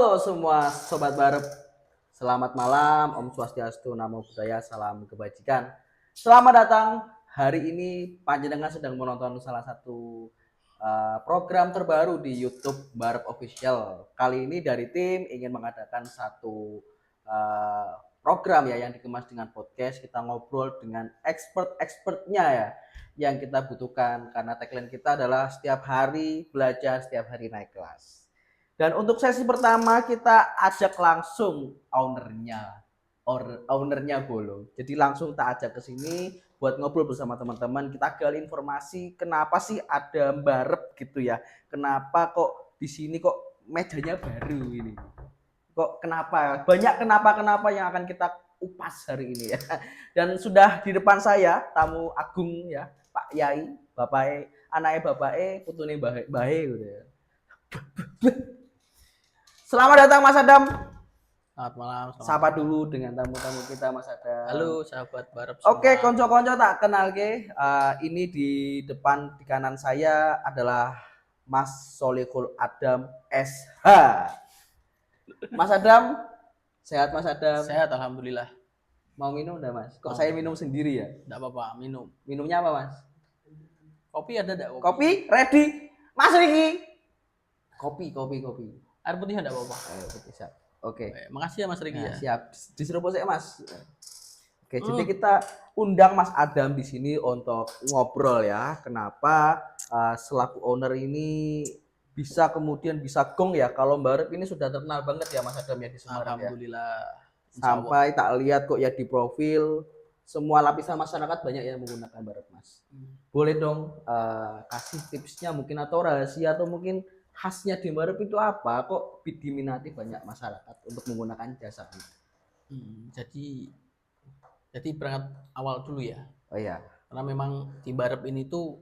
Halo semua Sobat Barep, selamat malam, Om Swastiastu, Namo Buddhaya, salam kebajikan. Selamat datang, hari ini panjenengan sedang menonton salah satu program terbaru di YouTube Barep Official. Kali ini dari tim ingin mengadakan satu program ya yang dikemas dengan podcast. Kita ngobrol dengan expert-expertnya ya yang kita butuhkan, karena tagline kita adalah setiap hari belajar, setiap hari naik kelas. Dan untuk sesi pertama kita ajak langsung ownernya Bolo. Jadi langsung tak ajak ke sini buat ngobrol bersama teman-teman. Kita gali informasi kenapa sih ada Barep gitu ya. Kenapa kok di sini kok mejanya baru ini. Kok kenapa? Banyak kenapa-kenapa yang akan kita upas hari ini ya. Dan sudah di depan saya tamu agung ya, Pak Yai, Bapak anaknya Bapak putune Bahe gitu ya. Selamat datang Mas Adam. Selamat malam. Sapa dulu dengan tamu-tamu kita Mas Adam. Halo sahabat Barep semua. Oke, konco-konco tak kenal ke. Ini di depan di kanan saya adalah Mas Solihul Adam SH. Mas Adam, sehat Mas Adam? Sehat alhamdulillah. Mau minum enggak Mas? Kok saya minum sendiri ya? Enggak apa-apa, minum. Minumnya apa Mas? Kopi ada enggak? Kopi ready. Mas Riki. Kopi. Air putih enggak apa-apa? Siap. Oke. Makasih ya Mas Riki ya. Siap. Diseruput saya Mas. Oke, jadi kita undang Mas Adam di sini untuk ngobrol ya. Kenapa selaku owner ini bisa kemudian bisa gong ya, kalau Barep ini sudah terkenal banget ya Mas Adam ya di Semarang ya. Alhamdulillah. Sampai tak lihat kok ya di profil semua lapisan masyarakat banyak yang menggunakan Barep Mas. Boleh dong kasih tipsnya mungkin atau rahasia atau mungkin khasnya di Barep itu apa kok diminati banyak masyarakat untuk menggunakan jasa ini? Jadi berangkat awal dulu ya. Oh iya. Karena memang di Barep ini tuh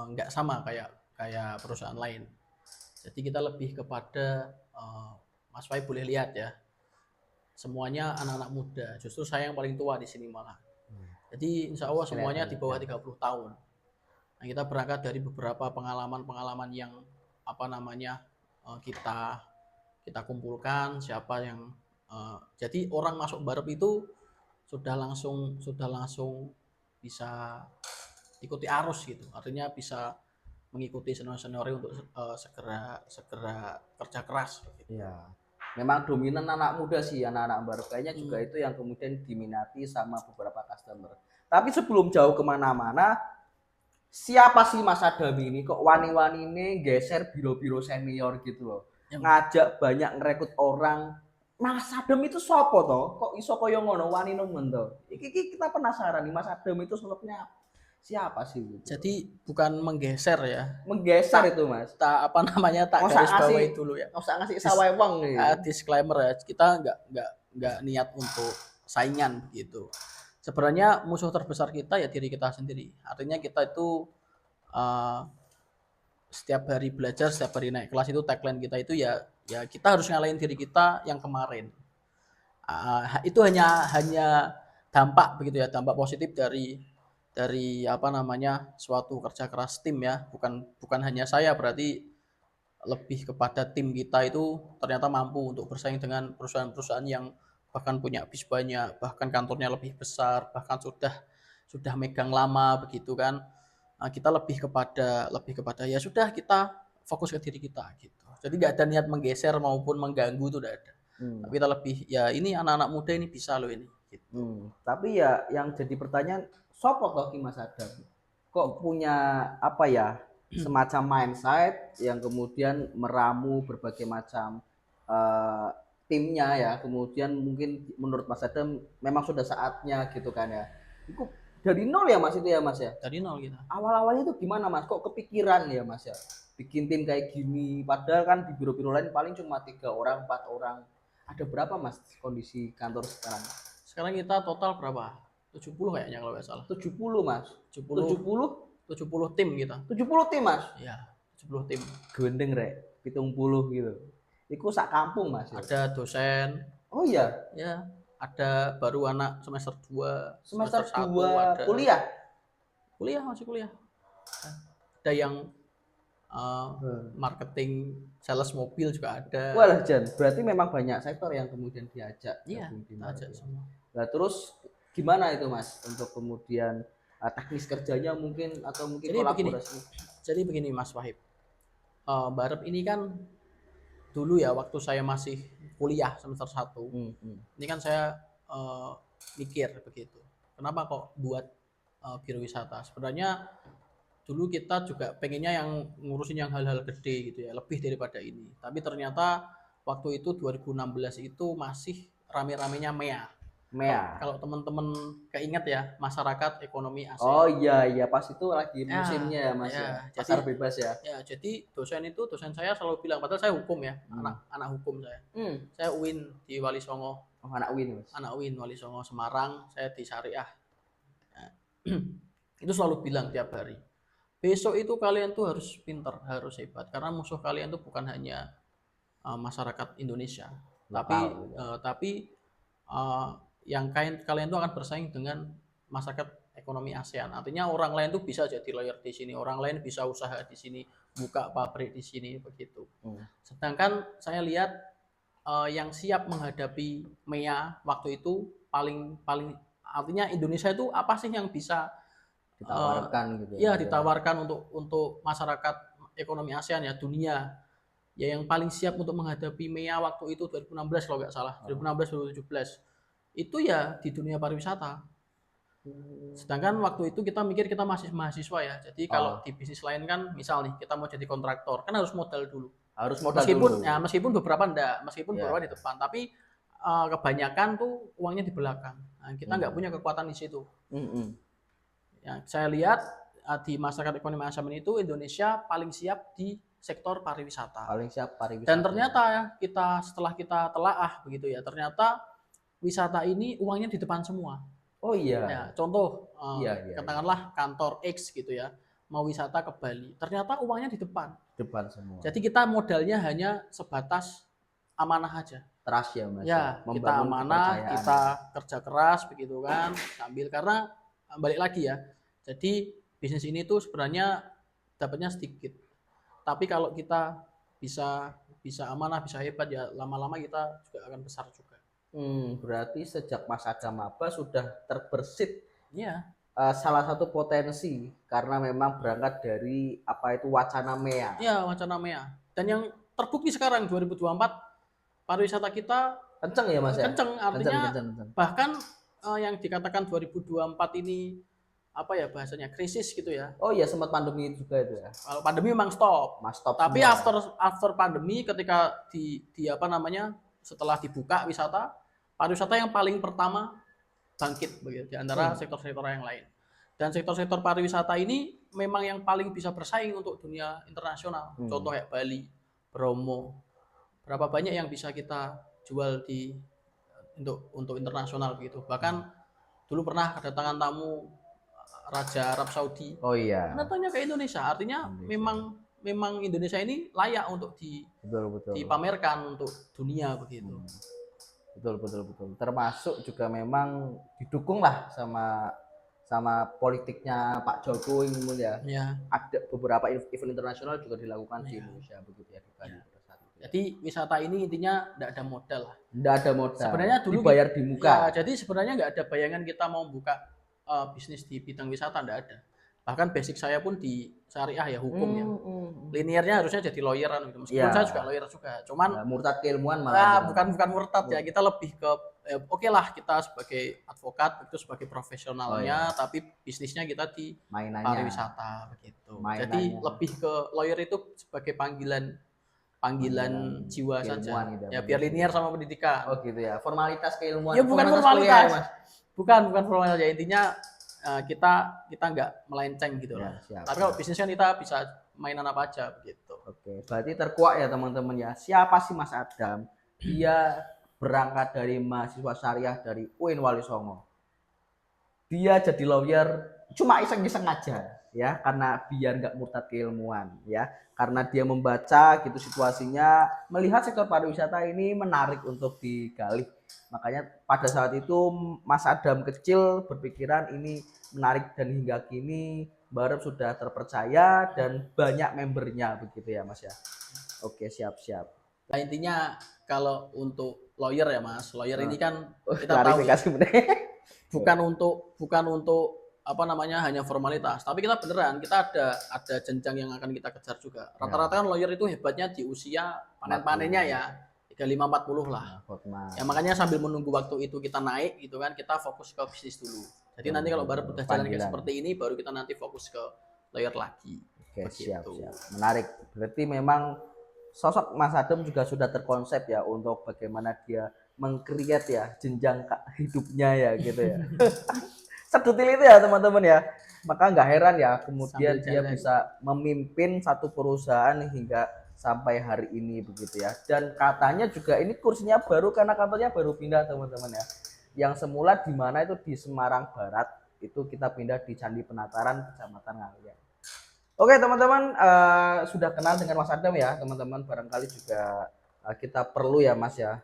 nggak sama kayak perusahaan lain. Jadi kita lebih kepada Mas Fai boleh lihat ya. Semuanya anak-anak muda. Justru saya yang paling tua di sini malah. Jadi insya Allah semuanya di bawah 30 tahun. Nah, kita berangkat dari beberapa pengalaman yang kita kumpulkan, siapa yang jadi orang masuk Barep itu sudah langsung bisa ikuti arus gitu. Artinya bisa mengikuti senior-seniornya untuk segera kerja keras gitu. Iya. Memang dominan anak muda sih, anak-anak Barep kayaknya juga itu yang kemudian diminati sama beberapa customer. Tapi sebelum jauh kemana-mana, siapa sih Mas Adam ini kok wani-wani ini geser biro-biro senior gitu loh, ngajak banyak ngerekrut orang. Mas Adam itu sopo toh? Kok iso koyo ngono wani nemen toh? Iki kita penasaran nih Mas Adam itu sosoknya siapa sih gitu? Jadi bukan menggeser ya. Menggeser itu Mas. Tak garis bawahi dulu ya. Usah ngasih sawewang nih. Disclaimer ya, kita nggak niat untuk saingan gitu. Sebenarnya musuh terbesar kita ya diri kita sendiri. Artinya kita itu setiap hari belajar, setiap hari naik kelas itu tagline kita itu ya kita harus ngalahin diri kita yang kemarin. Itu hanya dampak begitu ya, dampak positif dari suatu kerja keras tim ya. Bukan hanya saya, berarti lebih kepada tim kita itu ternyata mampu untuk bersaing dengan perusahaan-perusahaan yang bahkan punya bis banyak, bahkan kantornya lebih besar, bahkan sudah megang lama begitu kan. Nah, kita lebih kepada ya sudah, kita fokus ke diri kita gitu. Jadi nggak ada niat menggeser maupun mengganggu, itu udah ada. Tapi kita lebih ya ini anak-anak muda ini bisa loh ini gitu. Tapi ya yang jadi pertanyaan, sopo toh Mas Adam kok punya apa ya semacam mindset yang kemudian meramu berbagai macam timnya ya, kemudian mungkin menurut Mas Adam memang sudah saatnya gitu kan ya. Itu dari nol ya Mas itu ya Mas ya? Dari nol kita. Awal-awalnya itu gimana Mas? Kok kepikiran ya Mas ya? Bikin tim kayak gini, padahal kan di biro-biro lain paling cuma 3 orang, 4 orang. Ada berapa Mas kondisi kantor sekarang? Sekarang kita total berapa? 70 kayaknya kalau nggak salah. 70 Mas? 70 tim kita. 70 tim Mas? Iya, 70 tim. Gendeng rek, 70 gitu. Iku sak kampung Mas. Ada dosen. Oh iya? Ya, ada baru anak semester 2, semester 2 ada. Kuliah? Masih kuliah. Ada yang marketing, sales mobil juga ada. Walah Jan, berarti memang banyak sektor yang kemudian diajak Iya, gabung di ajak Maret. semua. Nah terus gimana itu Mas untuk kemudian teknis kerjanya mungkin atau mungkin kolaborasi? Jadi begini Mas Wahib, Barep ini kan dulu ya waktu saya masih kuliah semester 1, ini kan saya mikir begitu, kenapa kok buat biro wisata. Sebenarnya dulu kita juga pengennya yang ngurusin yang hal-hal gede gitu ya, lebih daripada ini. Tapi ternyata waktu itu 2016 itu masih rame-ramenya MEA. Kalau teman-teman keinget ya, masyarakat ekonomi ASEAN. Oh iya pas itu lagi musimnya ya Mas ya. Pasar bebas ya. Ya, jadi dosen saya selalu bilang, padahal saya hukum ya, anak hukum saya. Saya UIN di Wali Songo. Oh, anak UIN Mas. Anak UIN Wali Songo Semarang, saya di Syariah. Ya. Itu selalu bilang tiap hari, besok itu kalian tuh harus pinter, harus hebat, karena musuh kalian tuh bukan hanya masyarakat Indonesia, tapi yang kalian tuh akan bersaing dengan masyarakat ekonomi ASEAN. Artinya orang lain tuh bisa jadi lawyer di sini, orang lain bisa usaha di sini, buka pabrik di sini begitu. Sedangkan saya lihat yang siap menghadapi MEA waktu itu paling artinya Indonesia itu apa sih yang bisa ditawarkan gitu ya, ditawarkan untuk masyarakat ekonomi ASEAN ya, dunia ya, yang paling siap untuk menghadapi MEA waktu itu 2016 kalau nggak salah, 2016-2017 itu ya di dunia pariwisata. Sedangkan waktu itu kita mikir kita masih mahasiswa ya, jadi kalau di bisnis lain kan misal nih kita mau jadi kontraktor kan harus modal dulu, meskipun beberapa enggak, beberapa di depan, tapi kebanyakan tuh uangnya di belakang. Nah, kita nggak punya kekuatan di situ. Ya, saya lihat di masyarakat ekonomi ASEAN itu Indonesia paling siap di sektor pariwisata. Paling siap pariwisata. Dan ternyata ya setelah kita telaah begitu ya, ternyata wisata ini uangnya di depan semua. Oh iya. Ya, contoh katakanlah kantor X gitu ya, mau wisata ke Bali, ternyata uangnya di depan. Depan semua. Jadi kita modalnya hanya sebatas amanah aja. Trust ya Mas. Ya, kita amanah, kita kerja keras begitu kan, sambil karena balik lagi ya. Jadi bisnis ini tuh sebenarnya dapatnya sedikit. Tapi kalau kita bisa amanah, bisa hebat ya, lama-lama kita juga akan besar juga. Berarti sejak Mas ada maba sudah terbersit ya salah satu potensi karena memang berangkat dari apa itu wacana MEA. Ya, wacana MEA. Dan yang terbukti sekarang 2024 pariwisata kita kenceng ya Mas ya? Kenceng, artinya kenceng. Bahkan yang dikatakan 2024 ini apa ya bahasanya, krisis gitu ya. Oh iya, sempat pandemi juga itu ya. Kalau pandemi memang stop. Tapi semua. after pandemi ketika di apa namanya, setelah dibuka pariwisata yang paling pertama bangkit begitu di antara sektor-sektor yang lain. Dan sektor-sektor pariwisata ini memang yang paling bisa bersaing untuk dunia internasional. Contoh kayak Bali, Bromo. Berapa banyak yang bisa kita jual untuk internasional begitu. Bahkan dulu pernah kedatangan tamu Raja Arab Saudi. Oh iya. Datangnya ke Indonesia. Artinya memang Indonesia ini layak untuk dipamerkan untuk dunia begitu. Betul. Termasuk juga memang didukung lah sama politiknya Pak Jokowi ya. Ada beberapa event internasional juga dilakukan di Indonesia begitu ya di Bali. Jadi wisata ini intinya tidak ada modal lah. Tidak ada modal. Sebenarnya dulu dibayar di muka. Ya, jadi sebenarnya nggak ada bayangan kita mau buka bisnis di bidang wisata, tidak ada. Bahkan basic saya pun di syariah ya, hukum ya. Linearnya harusnya jadi lawyer gitu. Meskipun saya juga lawyer juga. Cuman murtad keilmuan malah. Bukan murtad ya. Kita lebih ke oke lah, kita sebagai advokat itu sebagai profesionalnya, tapi bisnisnya kita di pariwisata begitu. Jadi lebih ke lawyer itu sebagai panggilan jiwa saja. Gitu, ya biar linear sama pendidikan. Oh gitu ya. Formalitas keilmuan. Ya bukan formalitas. Ya, bukan formalitas ya, intinya kita nggak melenceng gitu lah. Tapi kalau bisnisnya kita bisa mainan apa aja begitu. Oke, berarti terkuak ya teman-teman ya. Siapa sih Mas Adam? Dia berangkat dari mahasiswa syariah dari UIN Wali Songo. Dia jadi lawyer cuma iseng-iseng aja. ya, karena biar nggak murtad keilmuan ya, karena dia membaca gitu situasinya, melihat sektor pariwisata ini menarik untuk digali. Makanya pada saat itu Mas Adam kecil berpikiran ini menarik, dan hingga kini Barep sudah terpercaya dan banyak membernya begitu ya Mas ya. Oke, siap-siap. Nah, intinya kalau untuk lawyer ya Mas, lawyer ini kan kita tahu ya, Klarifikasi bener. bukan untuk apa namanya hanya formalitas, tapi kita beneran kita ada jenjang yang akan kita kejar juga. Rata-rata kan lawyer itu hebatnya di usia panen-panennya ya 35-40 lah. Ya makanya sambil menunggu waktu itu kita naik gitu kan, kita fokus ke bisnis dulu. Jadi nanti kalau baru udah jalan kayak seperti ini, baru kita nanti fokus ke lawyer lagi. Oke, siap, Begitu. siap. Menarik. Berarti memang sosok Mas Adam juga sudah terkonsep ya untuk bagaimana dia mengkreat ya jenjang hidupnya ya gitu ya. Sedetil itu ya teman-teman ya. Maka nggak heran ya kemudian Sambil dia jalan. bisa memimpin satu perusahaan hingga sampai hari ini begitu ya. Dan katanya juga ini kursinya baru karena kantornya baru pindah teman-teman ya. Yang semula di mana itu di Semarang Barat, itu kita pindah di Candi Penataran, Kecamatan Ngalian. Oke teman-teman, sudah kenal dengan Mas Adam ya teman-teman, barangkali juga kita perlu ya Mas ya,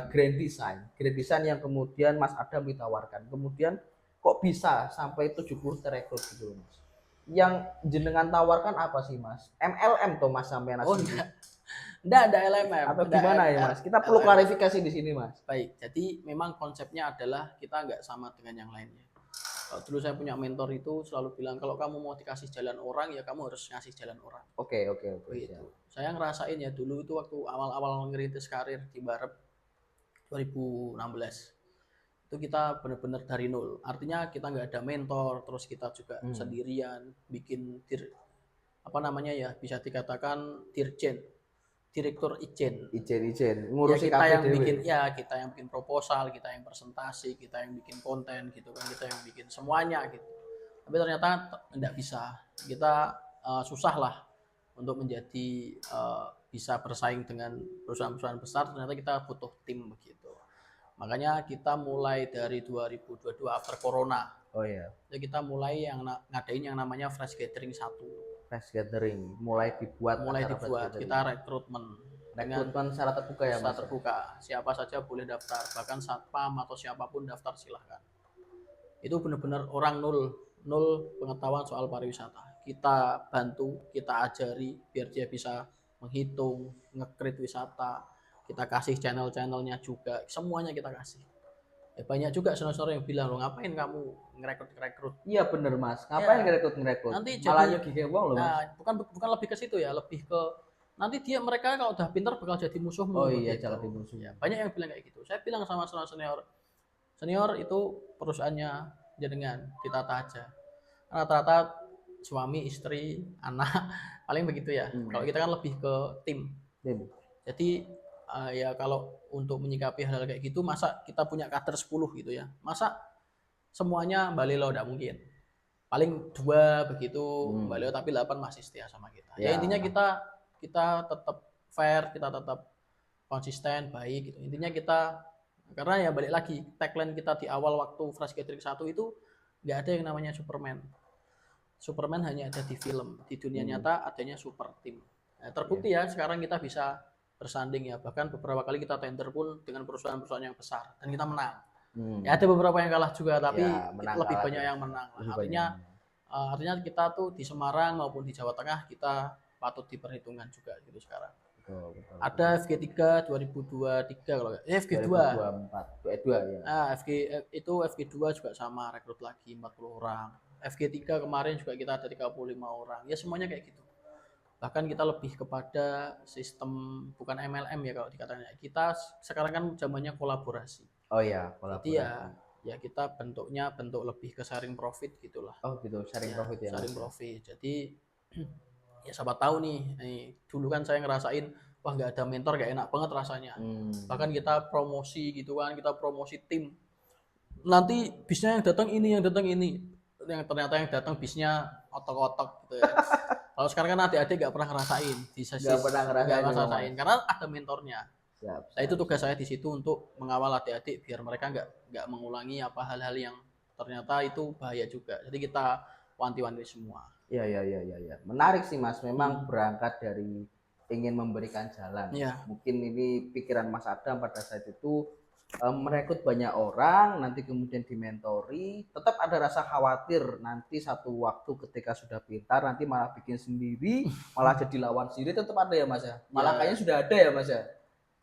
grand design yang kemudian Mas Adam ditawarkan, kemudian kok bisa sampai 70 terekrut gitu Mas. Yang jenengan tawarkan apa sih Mas? MLM tuh Mas sampai Oh nasi enggak ada LMM. atau gimana ya Mas? Kita perlu klarifikasi di sini Mas. Baik, jadi memang konsepnya adalah kita nggak sama dengan yang lainnya. Kalau dulu saya punya mentor itu selalu bilang kalau kamu mau dikasih jalan orang ya kamu harus ngasih jalan orang. Oke, siap. Begitu. Saya ngerasain ya dulu itu waktu awal-awal ngerintis karir di Barep 2016. Itu kita benar-benar dari nol. Artinya kita nggak ada mentor, terus kita juga sendirian bikin apa namanya ya, bisa dikatakan dirjen, direktur ijen. Ijen Ya ngurusi kita yang KPDW. bikin kita yang bikin proposal, kita yang presentasi, kita yang bikin konten gitu kan, kita yang bikin semuanya gitu. Tapi ternyata tidak bisa. Kita susah lah untuk menjadi bisa bersaing dengan perusahaan-perusahaan besar. Ternyata kita butuh tim begitu. Makanya kita mulai dari 2022 after corona. Oh iya. Jadi kita mulai yang ngadain yang namanya Fresh Gathering 1. Fresh gathering mulai dibuat Kita rekrutmen secara terbuka ya Mas. terbuka, siapa saja boleh daftar, bahkan satpam atau siapapun daftar silahkan. Itu benar-benar orang nol pengetahuan soal pariwisata. Kita bantu, kita ajari biar dia bisa menghitung, nge-create wisata. Kita kasih channel-channelnya juga, semuanya kita kasih. Ya, banyak juga senior-senior yang bilang, lo ngapain kamu ngerekrut? Iya bener Mas, ngapain ngerekrut? Nanti Malah jadi nyugi uang loh Mas. nah, bukan lebih ke situ ya, lebih ke nanti mereka kalau udah pintar bakal jadi musuhmu. Oh iya, gitu. jadi musuh. Ya, banyak yang bilang kayak gitu. Saya bilang sama senior itu perusahaannya jenengan ditata aja. Rata-rata suami, istri, anak paling begitu ya. Kalau kita kan lebih ke tim. Jadi ya kalau untuk menyikapi hal-hal kayak gitu, masa kita punya kader 10 gitu ya, masa semuanya balelo tidak mungkin, paling 2 begitu balelo tapi 8 masih setia sama kita. Ya intinya kita tetap fair, kita tetap konsisten, baik gitu. Intinya kita, karena ya balik lagi tagline kita di awal waktu Fresh Gathering 1 itu nggak ada yang namanya Superman hanya ada di film, di dunia nyata adanya super team. Nah, terbukti ya sekarang kita bisa bersanding ya, bahkan beberapa kali kita tender pun dengan perusahaan-perusahaan yang besar dan kita menang. Ya ada beberapa yang kalah juga, tapi Ya, lebih banyak yang menang. Artinya kita tuh di Semarang maupun di Jawa Tengah kita patut diperhitungkan juga gitu sekarang. Betul. Ada FG3 2023 kalau FG2. 2024, ya. Nah, itu FG2 juga sama, rekrut lagi 40 orang. FG3 kemarin juga kita ada 35 orang. Ya semuanya kayak gitu. Bahkan kita lebih kepada sistem bukan MLM ya kalau dikatakan. Kita sekarang kan zamannya kolaborasi. Oh iya, kolaborasi. Jadi ya kita bentuknya bentuk lebih ke sharing profit gitulah. Oh gitu, sharing profit ya. Sharing profit. Jadi ya siapa tahu nih, dulu kan saya ngerasain wah nggak ada mentor nggak enak banget rasanya. Bahkan kita promosi gitu kan, kita promosi tim. Nanti bisnya yang datang ini, yang ternyata yang datang bisnya otok-otok gitu ya. Kalau sekarang kan adik-adik nggak pernah ngerasain, nggak pernah ngerasain karena ada mentornya. Siap. Nah itu tugas saya di situ untuk mengawal adik-adik biar mereka nggak mengulangi hal-hal yang ternyata itu bahaya juga. Jadi kita wanti-wanti semua. Iya, iya, iya, iya, iya. Menarik sih Mas, memang berangkat dari ingin memberikan jalan. Iya, Mungkin ini pikiran Mas Adam pada saat itu merekrut banyak orang, nanti kemudian dimentori, tetap ada rasa khawatir nanti satu waktu ketika sudah pintar nanti malah bikin sendiri, malah jadi lawan sendiri, tetap ada ya Mas ya. Malah ya kayaknya sudah ada ya Mas ya.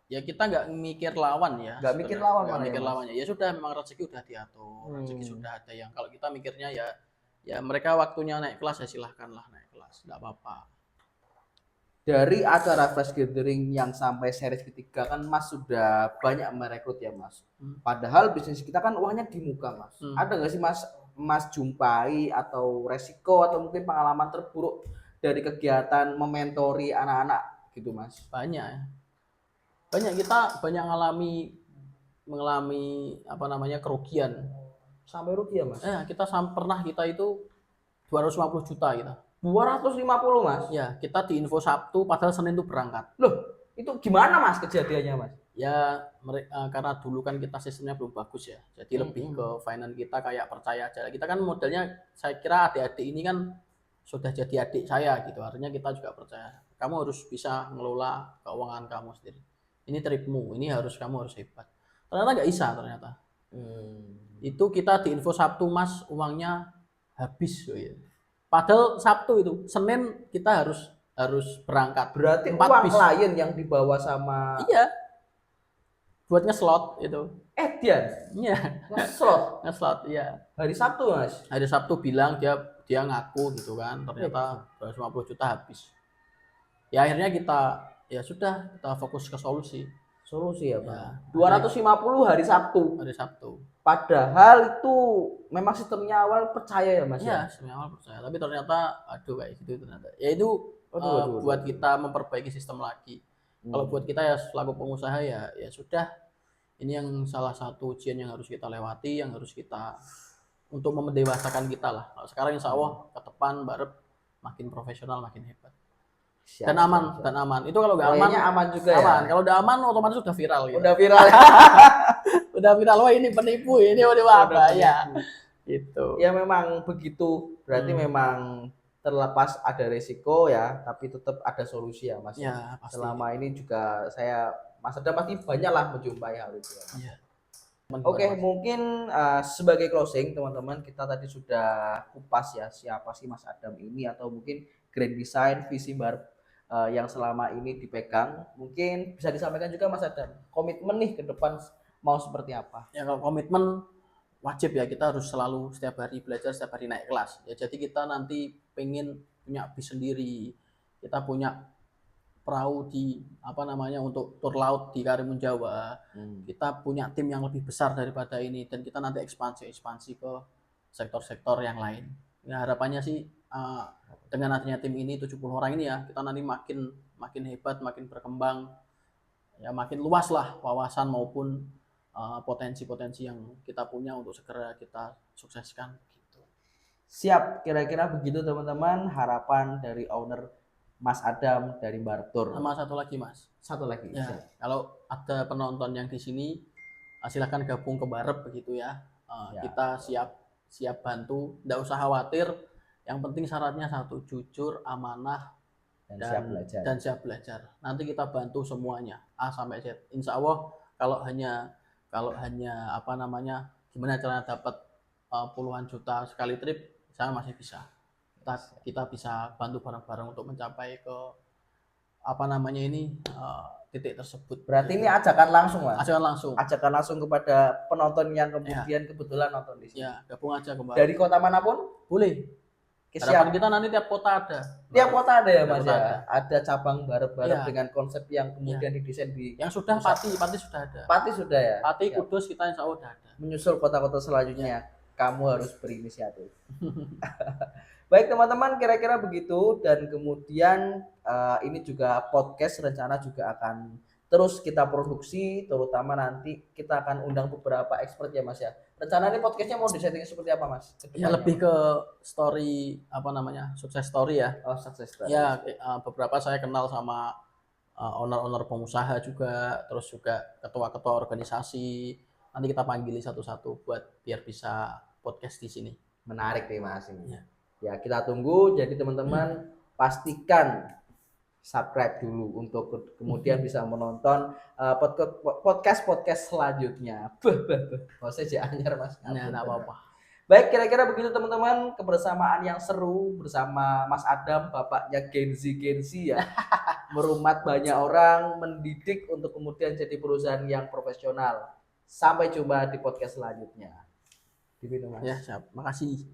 ya kita nggak mikir lawan ya Nggak mikir sebenarnya, lawan nggak malah ya mikir Mas. lawannya. Ya sudah, memang rezeki udah diatur, rezeki Hmm. sudah ada. Yang kalau kita mikirnya ya ya mereka waktunya naik kelas ya silahkanlah naik kelas, nggak apa-apa. Dari acara Flash Gathering yang sampai series ketiga kan Mas sudah banyak merekrut ya Mas. Padahal bisnis kita kan uangnya di muka Mas. Ada nggak sih Mas jumpai atau resiko atau mungkin pengalaman terburuk dari kegiatan mementori anak-anak gitu Mas? Banyak ya, banyak kita banyak mengalami apa namanya kerugian. Sampai rugi ya Mas? Kita pernah kita itu 250 juta kita. 250 Mas? Ya, kita di info Sabtu padahal Senin itu berangkat. Loh, itu gimana Mas kejadiannya Mas? Ya karena dulu kan kita sistemnya belum bagus ya, jadi lebih ke finance kita kayak percaya aja. Kita kan modelnya, saya kira adik-adik ini kan sudah jadi adik saya gitu, artinya kita juga percaya kamu harus bisa ngelola keuangan kamu sendiri, ini tripmu, ini kamu harus hebat. Ternyata nggak bisa, ternyata itu kita di info Sabtu Mas uangnya habis. Oh iya. Padahal Sabtu itu, Senin kita harus berangkat. Berarti 4 uang bis. klien yang dibawa sama Iya, buat ngeslot itu. Dian Iya, ngeslot ngeslot. Iya. hari Sabtu Mas. Hari Sabtu bilang dia ngaku gitu kan, ternyata 250 juta habis. Ya akhirnya ya sudah, kita fokus ke solusi. Solusi ya Ya, Pak. 250 hari Sabtu. hari Sabtu. Padahal itu memang sistemnya awal percaya ya Mas ya. Ya, sebenarnya awal percaya, tapi ternyata aduh kayak gitu ternyata. Ya itu Aduh. buat kita memperbaiki sistem lagi. Kalau buat kita ya selaku pengusaha ya sudah, ini yang salah satu ujian yang harus kita lewati, yang harus kita untuk mendewasakan kita lah. Kalau sekarang insya Allah ke depan barep makin profesional, makin hebat. Siap, Dan aman. Itu kalau nggak aman, kayaknya aman juga ya. aman. Kalau udah aman otomatis sudah viral gitu. Udah viral. Udah viral, wah ini penipu, ini udah apa ya. Gitu. Ya memang begitu. Berarti memang terlepas ada resiko ya, tapi tetap ada solusi ya Mas. Ya, pasti. Selama ini juga Mas Adam pasti banyak lah menjumpai hal itu ya. Iya. Oke, mungkin sebagai closing teman-teman, kita tadi sudah kupas ya siapa sih Mas Adam ini, atau mungkin grand design visi yang selama ini dipegang. Mungkin bisa disampaikan juga Mas Adam, komitmen nih ke depan mau seperti apa? Ya kalau komitmen wajib ya, kita harus selalu setiap hari belajar, setiap hari naik kelas. Ya jadi kita nanti pengen punya bis sendiri, kita punya perahu di untuk tur laut di Karimun Jawa. Kita punya tim yang lebih besar daripada ini, dan kita nanti ekspansi ke sektor-sektor yang lain. Ya harapannya sih dengan adanya tim ini 70 orang ini ya, kita nanti makin hebat, makin berkembang, ya makin luas lah wawasan maupun potensi-potensi yang kita punya untuk segera kita sukseskan gitu. Siap, kira-kira begitu teman-teman harapan dari owner Mas Adam dari Bartur. Sama satu lagi Mas. Satu lagi. Ya, kalau ada penonton yang di sini silahkan gabung ke Barep begitu ya. Kita siap bantu, tidak usah khawatir. Yang penting syaratnya satu, jujur, amanah, dan siap belajar. Nanti kita bantu semuanya A sampai Z. Insya Allah kalau hanya gimana caranya dapat puluhan juta sekali trip, saya masih bisa. Kita bisa bantu bareng-bareng untuk mencapai ke titik tersebut. Berarti ini ajakan langsung Mas. Ajakan langsung kepada penonton yang kemudian kebetulan nonton di sini. Ya, gabung aja kembali. Dari kota manapun? Boleh. Harapan kita nanti tiap kota ada. Tiap kota ada ya Mas ya. Ada cabang barep-barep dengan konsep yang kemudian didesain Yang sudah Pati sudah ada. Pati sudah ya. Pati Kudus kita insya Allah udah ada. Menyusul kota-kota selanjutnya, kamu harus berinisiatif. Baik teman-teman, kira-kira begitu, dan kemudian ini juga podcast rencana juga akan terus kita produksi, terutama nanti kita akan undang beberapa expert ya Mas ya. Rencana ini podcastnya mau disetting seperti apa Mas? Ya lebih ke story sukses story ya. Oh, sukses story. Ya beberapa saya kenal sama owner-owner pengusaha juga, terus juga ketua-ketua organisasi. Nanti kita panggili satu-satu biar bisa podcast di sini. Menarik nih Mas ini. Ya. Ya, kita tunggu. Jadi teman-teman pastikan subscribe dulu untuk kemudian bisa menonton podcast selanjutnya. Oh, saya anyar Mas. Nah, enggak apa-apa. Baik, kira-kira begitu teman-teman, kebersamaan yang seru bersama Mas Adam, bapaknya Gen Z ya. Merumat banyak orang, mendidik untuk kemudian jadi perusahaan yang profesional. Sampai jumpa di podcast selanjutnya. Diminum, Mas. Ya, siap. Makasih.